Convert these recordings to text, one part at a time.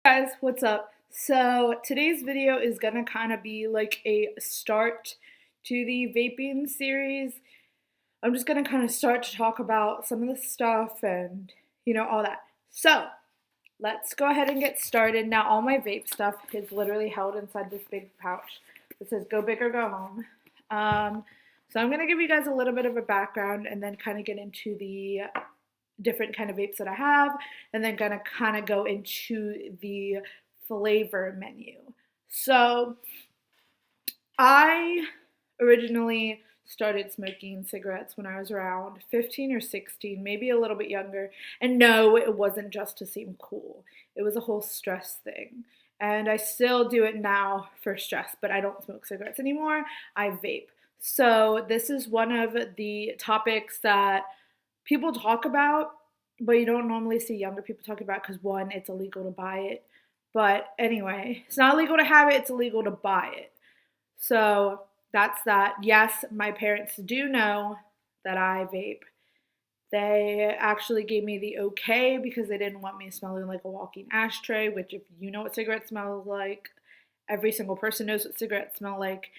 Guys, what's up? So today's video is gonna kind of be like a start to the vaping series. I'm just gonna kind of start to talk about some of the stuff and all that. So let's go ahead and get started. Now all my vape stuff is literally held inside this big pouch that says go big or go home. So I'm gonna give you guys a little bit of a background and then kind of get into the different kind of vapes that I have, and then gonna kind of go into the flavor menu. So I originally started smoking cigarettes when I was around 15 or 16, maybe a little bit younger. And no, it wasn't just to seem cool. It was a whole stress thing. And I still do it now for stress, but I don't smoke cigarettes anymore. I vape. So this is one of the topics that people talk about, but you don't normally see younger people talk about because, one, it's illegal to buy it. But anyway, it's not illegal to have it, it's illegal to buy it. So that's that. Yes, my parents do know that I vape. They actually gave me the okay because they didn't want me smelling like a walking ashtray, which, if you know what cigarettes smell like, every single person knows what cigarettes smell like.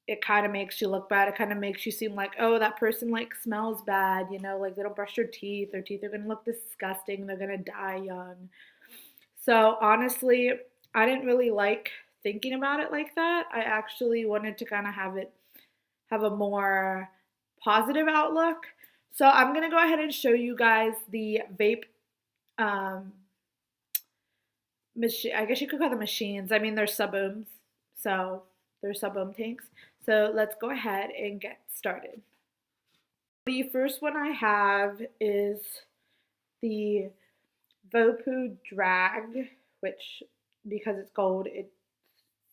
It kind of makes you look bad. It kind of makes you seem like, oh, that person like smells bad, like they don't brush their teeth. Their teeth are going to look disgusting. They're going to die young. So honestly, I didn't really like thinking about it like that. I actually wanted to kind of have a more positive outlook. So I'm going to go ahead and show you guys the vape machine. I guess you could call them machines. I mean, they're sub-ohms. So they're sub-ohm tanks. So let's go ahead and get started. The first one I have is the Vopu Drag, which, because it's gold, it's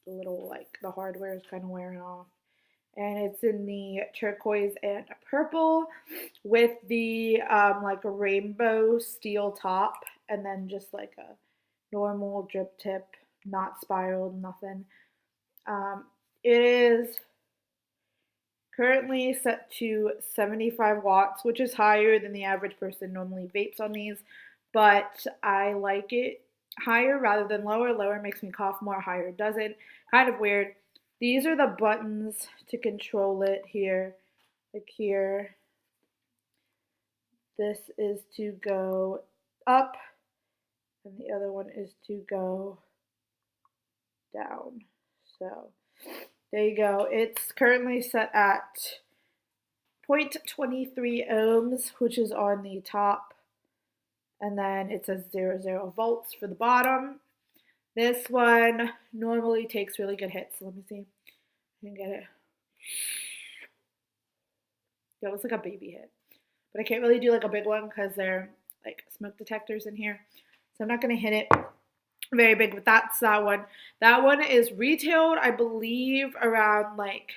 a little like the hardware is kind of wearing off. And it's in the turquoise and purple with the like a rainbow steel top, and then just like a normal drip tip, not spiraled, nothing. It is currently set to 75 watts, which is higher than the average person normally vapes on these, but I like it higher rather than lower. Lower makes me cough more, higher doesn't. Kind of weird. These are the buttons to control it here, like here. This is to go up, and the other one is to go down. So there you go. It's currently set at 0.23 ohms, which is on the top. And then it says 0 volts for the bottom. This one normally takes really good hits. Let me see if I can get it. That was like a baby hit. But I can't really do like a big one because they're like smoke detectors in here. So I'm not going to hit it very big, but that's that one. That one is retailed, I believe, around like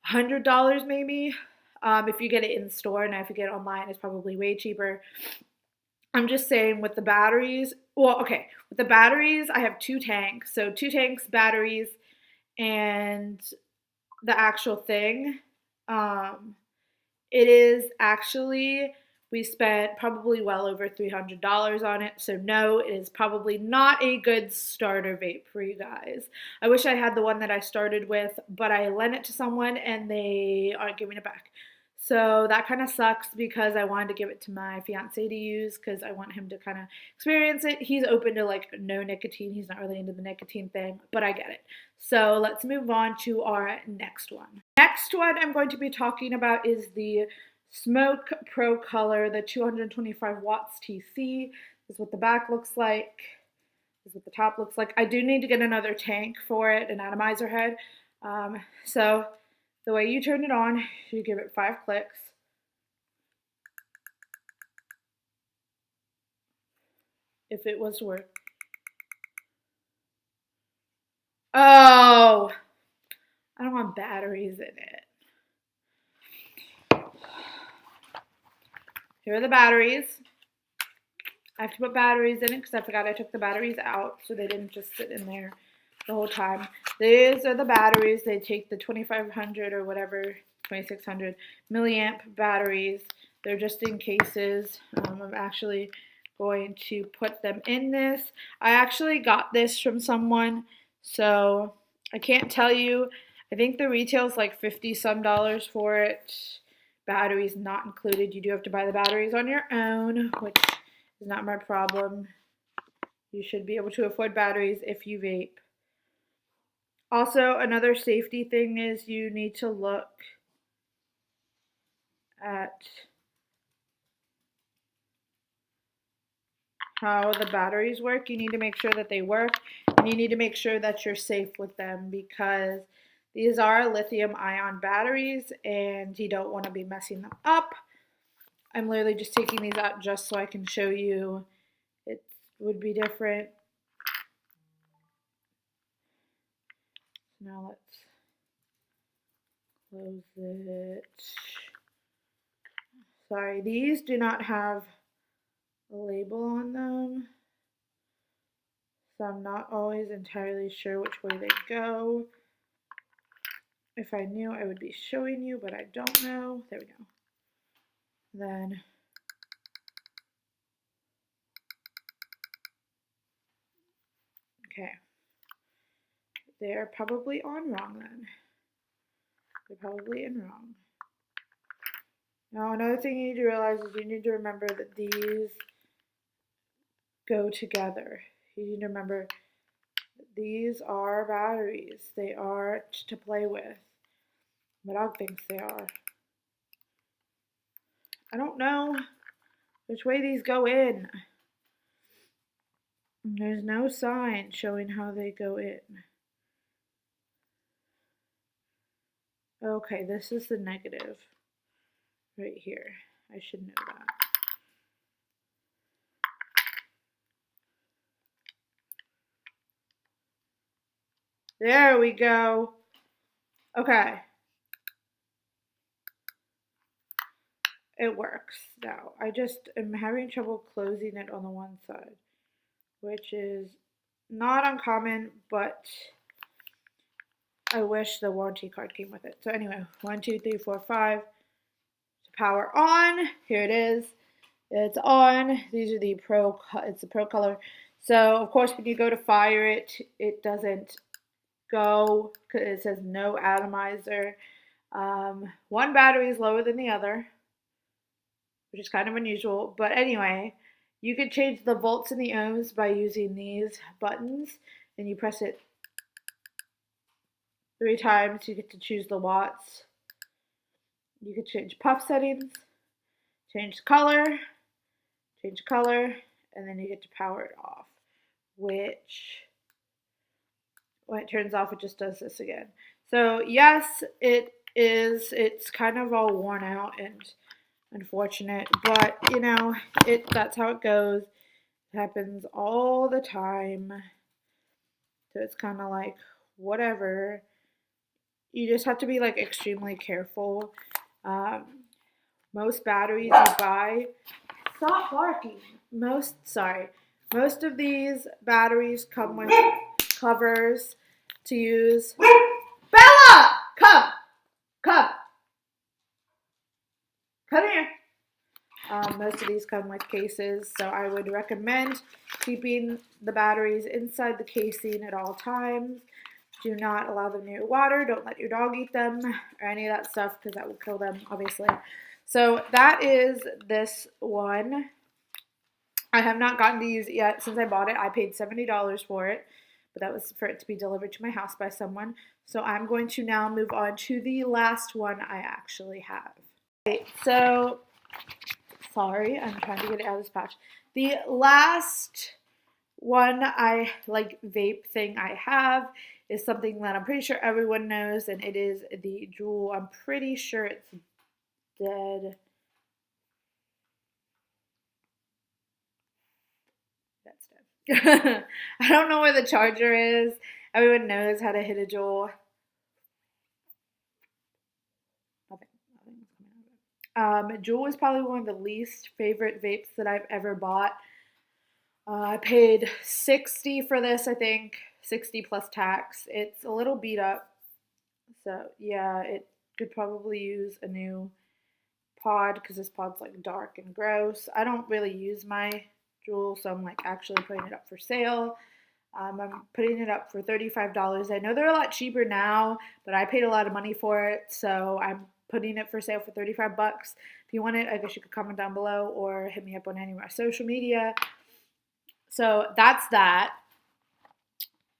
$100 maybe. If you get it in store, and if you get it online, it's probably way cheaper. I'm just saying with the batteries, well, okay, with the batteries, I have 2 tanks. So 2 tanks, batteries, and the actual thing. It is actually, we spent probably well over $300 on it. So no, it is probably not a good starter vape for you guys. I wish I had the one that I started with, but I lent it to someone and they aren't giving it back. So that kind of sucks because I wanted to give it to my fiance to use because I want him to kind of experience it. He's open to like no nicotine. He's not really into the nicotine thing, but I get it. So let's move on to our next one. Next one I'm going to be talking about is the Smoke Pro Color, the 225 watts TC. This is what the back looks like. This is what the top looks like. I do need to get another tank for it, an atomizer head. So the way you turn it on, you give it 5 clicks. If it was to work. Oh, I don't want batteries in it. Here are the batteries. I have to put batteries in it because I forgot I took the batteries out, so they didn't just sit in there the whole time. These are the batteries. They take the 2500 or whatever, 2600 milliamp batteries. They're just in cases. I'm actually going to put them in this. I actually got this from someone, so I can't tell you. I think the retail's like 50 some dollars for it. Batteries not included. You do have to buy the batteries on your own, which is not my problem. You should be able to afford batteries if you vape. Also, another safety thing is you need to look at how the batteries work. You need to make sure that they work, and you need to make sure that you're safe with them because these are lithium ion batteries and you don't want to be messing them up. I'm literally just taking these out just so I can show you it would be different. Now let's close it. Sorry, these do not have a label on them, so I'm not always entirely sure which way they go. If I knew, I would be showing you, but I don't know. There we go. Then okay, they're probably on wrong then. They're probably in wrong. Now another thing you need to realize is you need to remember that these go together. You need to remember that these are batteries. They are to play with. My dog thinks they are. I don't know which way these go in. There's no sign showing how they go in. Okay, this is the negative right here. I should know that. There we go. Okay. It works now. I just am having trouble closing it on the one side, which is not uncommon, but I wish the warranty card came with it. So anyway, 1, 2, 3, 4, 5. Power on. Here it is. It's on. These are the it's the pro color. So of course when you go to fire it, it doesn't go because it says no atomizer. One battery is lower than the other, which is kind of unusual. But anyway, you can change the volts and the ohms by using these buttons, and you press it 3 times. You get to choose the watts. You can change puff settings, change color, and then you get to power it off, which when it turns off, it just does this again. So yes, it is. It's kind of all worn out and unfortunate, but you know, that's how it goes. It happens all the time. So it's kind of like whatever. You just have to be like extremely careful. Most batteries you buy, stop barking. Most of these batteries come with covers to use. Bella, come here. Most of these come with cases, so I would recommend keeping the batteries inside the casing at all times. Do not allow them near water. Don't let your dog eat them or any of that stuff because that will kill them, obviously. So that is this one. I have not gotten to use it yet since I bought it. I paid $70 for it, but that was for it to be delivered to my house by someone. So I'm going to now move on to the last one I actually have. Okay, so sorry, I'm trying to get it out of this pouch. The last one vape thing I have is something that I'm pretty sure everyone knows, and it is the Juul. I'm pretty sure it's dead. That's dead. I don't know where the charger is. Everyone knows how to hit a Juul. Juul is probably one of the least favorite vapes that I've ever bought. I paid $60 for this, I think, $60 plus tax. It's a little beat up, so yeah, it could probably use a new pod because this pod's like dark and gross. I don't really use my Jewel, so I'm like actually putting it up for sale. I'm putting it up for $35. I know they're a lot cheaper now, but I paid a lot of money for it, so I'm putting it for sale for 35 bucks. If you want it, I guess you could comment down below or hit me up on any of my social media. So that's that.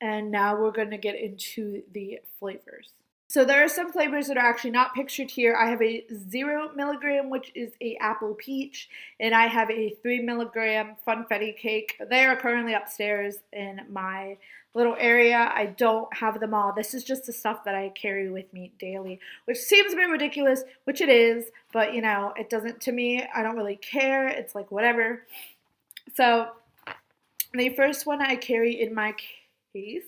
And now we're going to get into the flavors. So there are some flavors that are actually not pictured here. I have a 0 milligram, which is a apple peach, and I have a 3 milligram funfetti cake. They are currently upstairs in my little area. I don't have them all. This is just the stuff that I carry with me daily, which seems a bit ridiculous, which it is, but you know, it doesn't, to me, I don't really care. It's like whatever. So the first one I carry in my case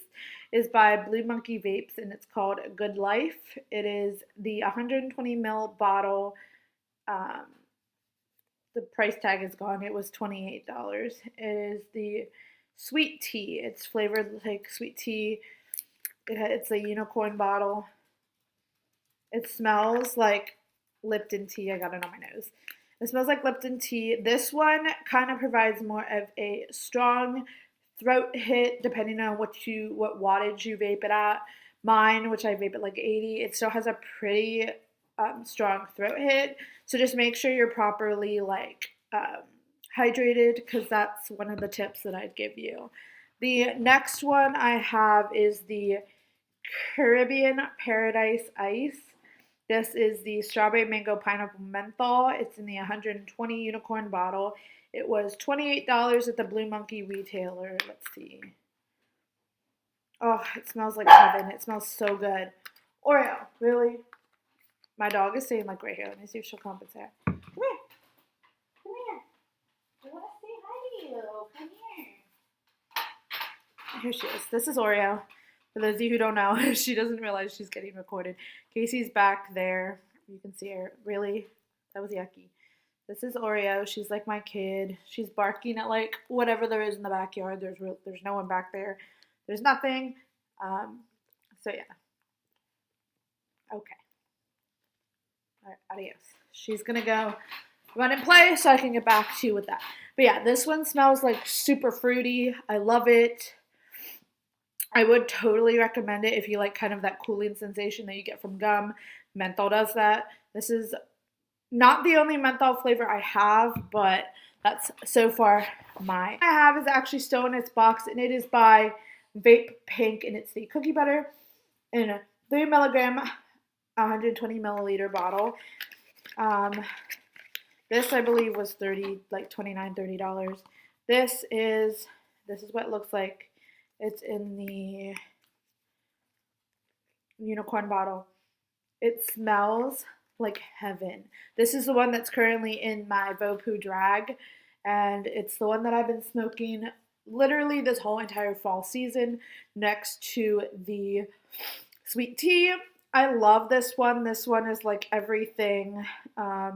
is by Blue Monkey Vapes, and it's called Good Life. It is the 120 ml bottle. The price tag is gone. It was $28. It is the sweet tea. It's flavored like sweet tea. It's a unicorn bottle. It smells like Lipton tea. I got it on my nose. It smells like Lipton tea. This one kind of provides more of a strong throat hit, depending on what wattage you vape it at. Mine, which I vape at like 80, it still has a pretty strong throat hit. So just make sure you're properly hydrated, because that's one of the tips that I'd give you. The next one I have is the Caribbean Paradise Ice. This is the strawberry mango pineapple menthol. It's in the 120 unicorn bottle. It was $28 at the Blue Monkey retailer. Let's see. Oh, it smells like heaven. It smells so good. Oreo, really? My dog is staying like right here. Let me see if she'll compensate. Come here. Come here. I want to say hi to you. Come here. Here she is. This is Oreo. For those of you who don't know, she doesn't realize she's getting recorded. Casey's back there. You can see her. Really? That was yucky. This is Oreo. She's like my kid. She's barking at like whatever there is in the backyard. There's no one back there. There's nothing. So yeah. Okay. All right, adios. She's gonna go run and play so I can get back to you with that. But yeah, this one smells like super fruity. I love it. I would totally recommend it if you like kind of that cooling sensation that you get from gum. Menthol does that. This is not the only menthol flavor I have, but that's so far mine. I have is actually still in its box, and it is by Vape Pink, and it's the cookie butter in a 3 milligram, 120 milliliter bottle. This I believe was $29, $30. This is what it looks like. It's in the unicorn bottle. It smells like heaven. This is the one that's currently in my Vopu drag, and it's the one that I've been smoking literally this whole entire fall season next to the sweet tea. I love this one. This one is like everything. I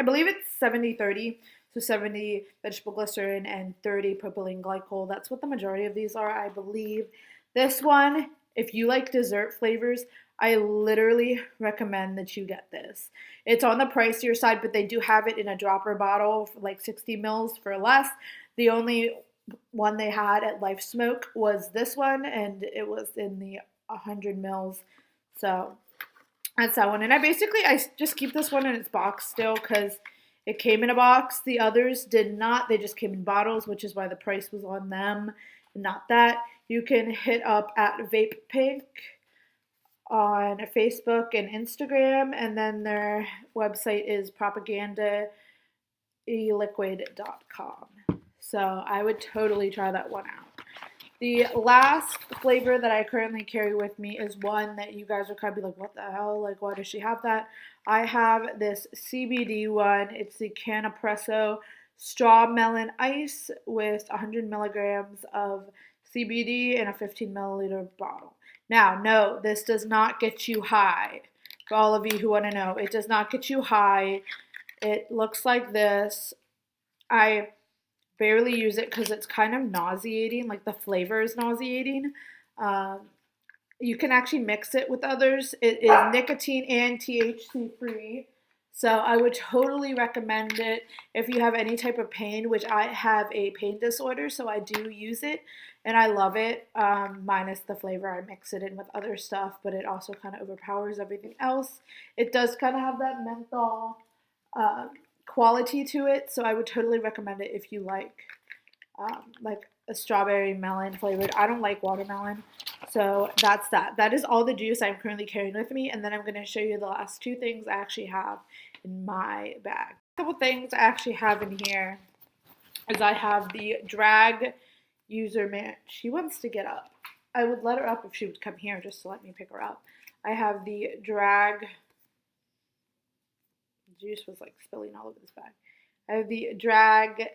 believe it's 70-30. So 70 vegetable glycerin and 30 propylene glycol. That's what the majority of these are, I believe. This one, if you like dessert flavors, I literally recommend that you get this. It's on the pricier side, but they do have it in a dropper bottle for like 60 mils for less. The only one they had at Life Smoke was this one, and it was in the 100 mils. So that's that one. And I just keep this one in its box still because it came in a box. The others did not. They just came in bottles, which is why the price was on them, not that. You can hit up at Vape Pink on Facebook and Instagram, and then their website is propagandaeliquid.com. So I would totally try that one out. The last flavor that I currently carry with me is one that you guys are kind of be like, what the hell? Like, why does she have that? I have this CBD one. It's the Canapresso Straw Melon Ice with 100 milligrams of CBD in a 15 milliliter bottle. Now, no, this does not get you high. For all of you who want to know, it does not get you high. It looks like this. I barely use it because it's kind of nauseating, like the flavor is nauseating. You can actually mix it with others. It is nicotine and THC free, So I would totally recommend it if you have any type of pain, which I have a pain disorder, so I do use it and I love it, minus the flavor. I mix it in with other stuff, but it also kind of overpowers everything else. It does kind of have that menthol uh, quality to it, so I would totally recommend it if you like a strawberry melon flavored. I don't like watermelon, so that's that. That is all the juice I'm currently carrying with me, and then I'm going to show you the last two things I actually have in my bag. A couple things I actually have in here is I have the drag user man. She wants to get up. I would let her up if she would come here just to let me pick her up. I have the drag. Juice was like spilling all over this bag. I have the drag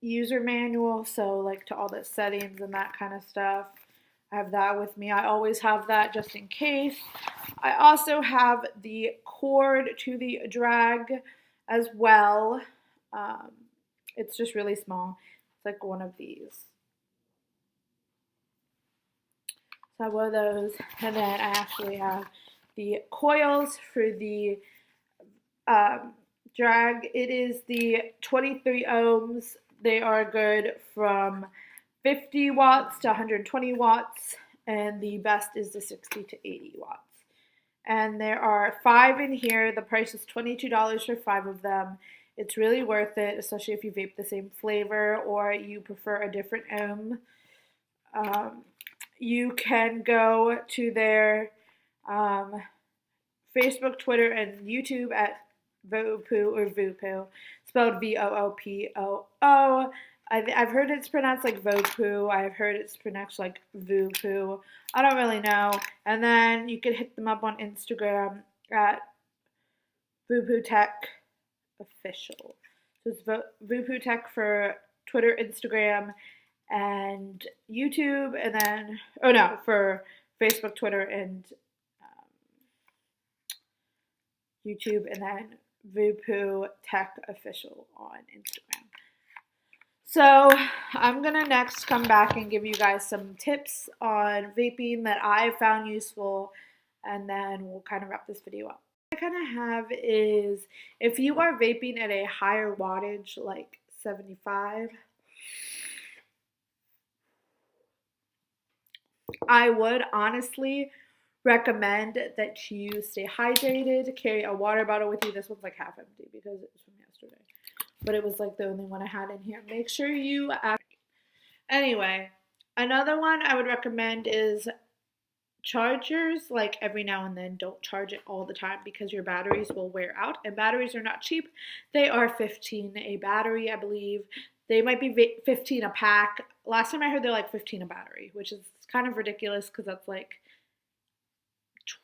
user manual, so like to all the settings and that kind of stuff. I have that with me. I always have that just in case. I also have the cord to the drag as well. It's just really small. It's like one of these. So I have one of those, and then I actually have the coils for the drag. It is the 23 ohms. They are good from 50 watts to 120 watts, and the best is the 60 to 80 watts. And there are 5 in here. The price is $22 for 5 of them. It's really worth it, especially if you vape the same flavor or you prefer a different ohm. You can go to their Facebook, Twitter, and YouTube at Voopoo or Voopoo, spelled Voopoo. I've heard it's pronounced like Voopoo. I've heard it's pronounced like Voopoo. I don't really know. And then you can hit them up on Instagram at Voopoo Tech Official. So it's Voopoo Tech for Twitter, Instagram, and YouTube, and then for Facebook, Twitter, and YouTube, and then Voopoo Tech Official on Instagram. So I'm gonna next come back and give you guys some tips on vaping that I found useful, and then we'll kind of wrap this video up. What I kind of have is, if you are vaping at a higher wattage, like 75, I would honestly recommend that you stay hydrated, carry a water bottle with you. This one's like half empty because it was from yesterday, but it was like the only one I had in here. Make sure you anyway, another one I would recommend is chargers. Like every now and then, don't charge it all the time because your batteries will wear out, and batteries are not cheap. They are 15 a battery, I believe. They might be 15 a pack. Last time I heard they're like 15 a battery, which is kind of ridiculous because that's like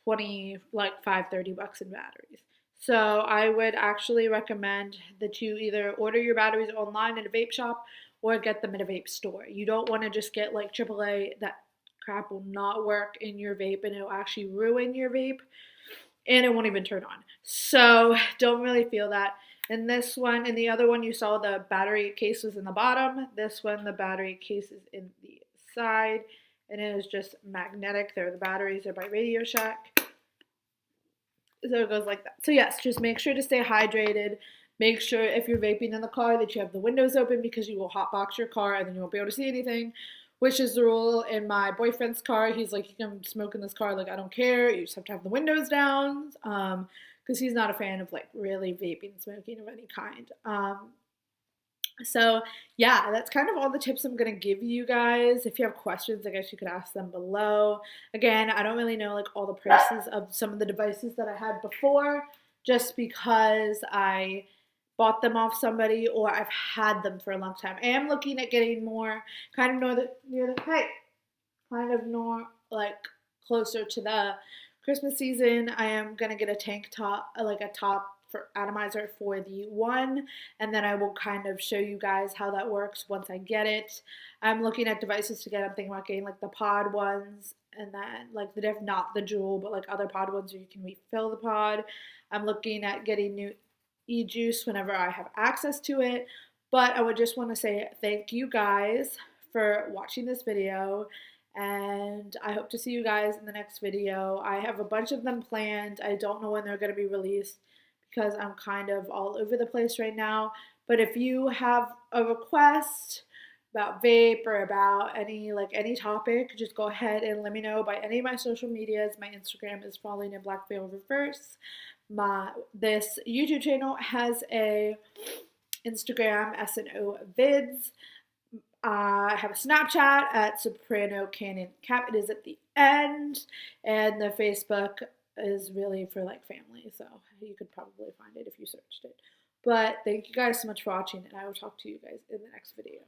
20, like $30 in batteries. So I would actually recommend that you either order your batteries online at a vape shop or get them at a vape store. You don't want to just get like AAA. That crap will not work in your vape, and it'll actually ruin your vape, and it won't even turn on. So don't really feel that. And this one, and the other one, you saw the battery case was in the bottom. This one, the battery case is in the side, and it is just magnetic. There, the batteries are by Radio Shack. So it goes like that. So yes, just make sure to stay hydrated. Make sure if you're vaping in the car that you have the windows open, because you will hotbox your car and then you won't be able to see anything, which is the rule in my boyfriend's car. He's like, you can smoke in this car. Like, I don't care. You just have to have the windows down. Because he's not a fan of like really vaping, smoking of any kind. So yeah, that's kind of all the tips I'm going to give you guys. If you have questions, I guess you could ask them below. Again, I don't really know like all the prices of some of the devices that I had before, just because I bought them off somebody or I've had them for a long time. I am looking at getting more kind of like closer to the Christmas season. I am going to get a tank top, like a top for atomizer for the one, and then I will kind of show you guys how that works once I get it. I'm looking at devices to get. I'm thinking about getting like the pod ones, and then like not the jewel, but like other pod ones where you can refill the pod. I'm looking at getting new e-juice whenever I have access to it. But I would just want to say thank you guys for watching this video, and I hope to see you guys in the next video. I have a bunch of them planned. I don't know when they're going to be released because I'm kind of all over the place right now. But if you have a request about vape or about any topic, just go ahead and let me know by any of my social medias. My Instagram is Falling in Black Veil Reverse. This YouTube channel has a Instagram SNO Vids. I have a Snapchat at Soprano Cannon Cap. It is at the end, and the Facebook is really for like family, so you could probably find it if you searched it. But thank you guys so much for watching, and I will talk to you guys in the next video.